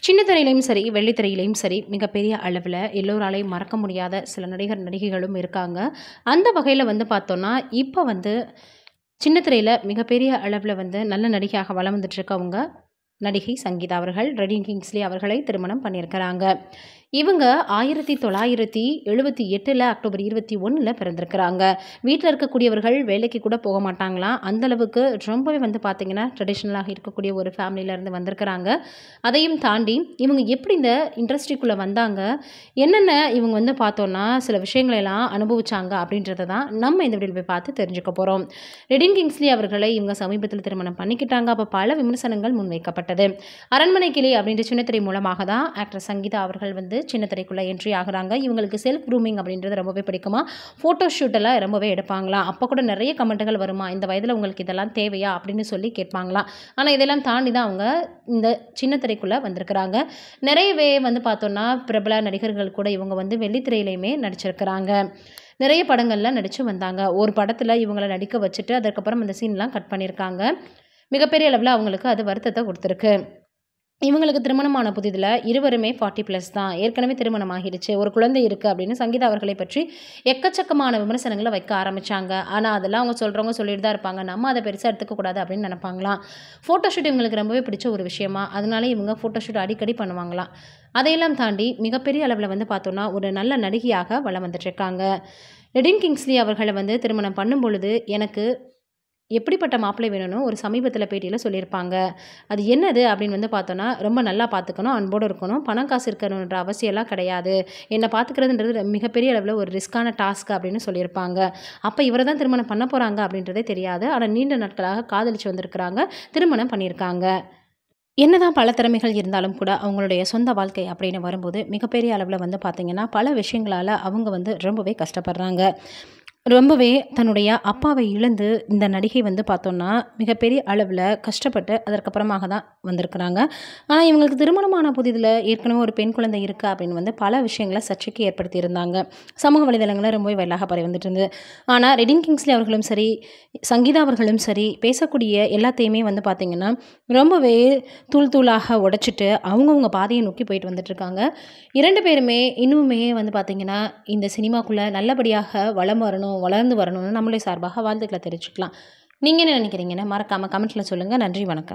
சின்ன திரையிலயும் சரி, வெள்ளி திரையிலயும் சரி, மிகப்பெரிய அளவுல எல்லோராலயும் மறக்க முடியாத சில நடிகர், நடிகைகளும் இருக்காங்க. அந்த வகையில வந்து பார்த்தோம்னா, இப்ப வந்து சின்ன திரையில மிகப்பெரிய அளவுல வந்து நல்ல நடிகையாக வலம் வந்துட்டு இருக்கவங்க, நடிகை சங்கீதா அவர்கள். ரெடின் கிங்ஸ்லி அவர்களை திருமணம் பண்ணியிருக்கிறாங்க. இவங்க 1978ல அக்டோபர் 21ல பிறந்திருக்கிறாங்க. வீட்ல இருக்கக்கூடியவர்கள் வேலைக்கு கூட போக மாட்டாங்களாம். அந்த அளவுக்கு ரொம்பவே வந்து பார்த்தீங்கன்னா, ட்ரெடிஷ்னலாக இருக்கக்கூடிய ஒரு ஃபேமிலில இருந்து வந்திருக்கிறாங்க. அதையும் தாண்டி இவங்க எப்படி இந்த இண்டஸ்ட்ரிக்குள்ள வந்தாங்க? என்னென்ன இவங்க வந்து பார்த்தோம்னா, சில விஷயங்கள எல்லாம் அனுபவிச்சாங்க அப்படின்றத தான் நம்ம இந்த வீடியோல போய் பார்த்து தெரிஞ்சுக்க போறோம். ரெடின் கிங்ஸ்லி அவர்களை இவங்க சமீபத்தில திருமணம் பண்ணிக்கிட்டாங்க. அப்ப பல விமர்சனங்கள் முன்வைக்கப்பட்டது. அரண்மனை கிளி அப்படின்ற சின்னத்திரை மூலமாக தான் ஆக்டர் சங்கீதா அவர்கள் வந்து சின்ன திரைக்குள்ள என்ட்ரி ஆகுறாங்க. இவங்களுக்கு செல்ஃப் க்ரூமிங் அப்படின்றது ரொம்பவே பிடிக்குமா. ஃபோட்டோ ஷூட் எல்லாம் ரொம்பவே எடுப்பாங்களாம். அப்போ கூட நிறைய கமெண்ட்டுகள் வருமா, இந்த வயதில் உங்களுக்கு இதெல்லாம் தேவையா அப்படின்னு சொல்லி கேட்பாங்களாம். ஆனால் இதெல்லாம் தாண்டி தான் அவங்க இந்த சின்ன திரைக்குள்ள வந்திருக்கிறாங்க. நிறையவே வந்து பார்த்தோம்னா பிரபல நடிகர்கள் கூட இவங்க வந்து வெள்ளித்திரையிலையுமே நடிச்சிருக்கிறாங்க. நிறைய படங்கள்ல நடிச்சு வந்தாங்க. ஒரு படத்துல இவங்கள நடிக்க வச்சுட்டு அதுக்கப்புறம் அந்த சீன்லாம் கட் பண்ணியிருக்காங்க. மிகப்பெரிய அளவில் அவங்களுக்கு அது வருத்தத்தை கொடுத்துருக்கு. இவங்களுக்கு திருமணமான புதிதில இருவருமே 40+ தான். ஏற்கனவே திருமணம் ஆகிடுச்சு. ஒரு குழந்தை இருக்கு அப்படின்னு சங்கீதா அவர்களை பற்றி எக்கச்சக்கமான விமர்சனங்கள வைக்க ஆரம்பிச்சாங்க. ஆனா, அதெல்லாம் அவங்க சொல்றவங்க சொல்லிட்டு தான் இருப்பாங்க. நம்ம அத பெருசா எடுத்துக்க கூடாது அப்படின்னு நினைப்பாங்களாம். ஃபோட்டோ ஷூட் இவங்களுக்கு ரொம்பவே பிடிச்ச ஒரு விஷயமா, அதனால இவங்க ஃபோட்டோ ஷூட் அடிக்கடி பண்ணுவாங்களாம். அதையெல்லாம் தாண்டி மிகப்பெரிய அளவுல வந்து பார்த்தோம்னா, ஒரு நல்ல நடிகையாக வலம் வந்துட்டுருக்காங்க. ரெடின் கிங்ஸ்லி அவர்கள வந்து திருமணம் பண்ணும்பொழுது, எனக்கு எப்படிப்பட்ட மாப்பிள்ளை வேணும்னு ஒரு சமீபத்தில பேட்டியில சொல்லியிருப்பாங்க. அது என்னது அப்படின்னு வந்து பார்த்தோம்னா, ரொம்ப நல்லா பார்த்துக்கணும், அன்போடு இருக்கணும், பணம் காசு இருக்கணுன்ற அவசியம்லாம் கிடையாது. என்ன பார்த்துக்கிறதுன்றது மிகப்பெரிய அளவுல ஒரு ரிஸ்க்கான டாஸ்க் அப்படின்னு சொல்லியிருப்பாங்க. அப்ப இவர தான் திருமணம் பண்ண போறாங்க அப்படின்றதே தெரியாது. ஆனா நீண்ட நாட்களாக காதலிச்சு வந்திருக்கிறாங்க. திருமணம் பண்ணியிருக்காங்க. என்னதான் பல திறமைகள் இருந்தாலும் கூட, அவங்களுடைய சொந்த வாழ்க்கை அப்படின்னு வரும்போது, மிகப்பெரிய அளவுல வந்து பார்த்தீங்கன்னா, பல விஷயங்களால அவங்க வந்து ரொம்பவே கஷ்டப்படுறாங்க. ரொம்பவே தன்னுடைய அப்பாவை இழந்து இந்த நடிகை வந்து பார்த்தோம்னா, மிகப்பெரிய அளவுல கஷ்டப்பட்டு அதற்கப்புறமாக தான் வந்திருக்கிறாங்க. ஆனா, இவங்களுக்கு திருமணமான புதிதில ஏற்கனவே ஒரு பெண் குழந்தை இருக்கு அப்படின்னு வந்து பல விஷயங்கள சர்ச்சைக்கு ஏற்படுத்தியிருந்தாங்க. சமூக வலைதளங்கள்ல ரொம்பவே வைரலாக பரவி வந்துட்டு இருந்தது. ஆனா, ரெடின் கிங்ஸ்லி அவர்களும் சரி, சங்கீதா அவர்களும் சரி, பேசக்கூடிய எல்லாத்தையுமே வந்து பார்த்தீங்கன்னா, ரொம்பவே தூள் தூளாக உடைச்சிட்டு அவங்கவங்க பாதையை நோக்கி போயிட்டு வந்துட்டுருக்காங்க. 2 பேருமே இன்னுமே வந்து பார்த்தீங்கன்னா, இந்த சினிமாக்குள்ள நல்லபடியாக வலம் வரணும், வளர்ந்து வரணும்னு நம்மளுடைய சார்பாக வாழ்த்துக்கள தெரிவிச்சுக்கலாம். நீங்க என்ன நினைக்கிறீங்கன்னு மறக்காம கமெண்ட்ல சொல்லுங்க. நன்றி, வணக்கம்.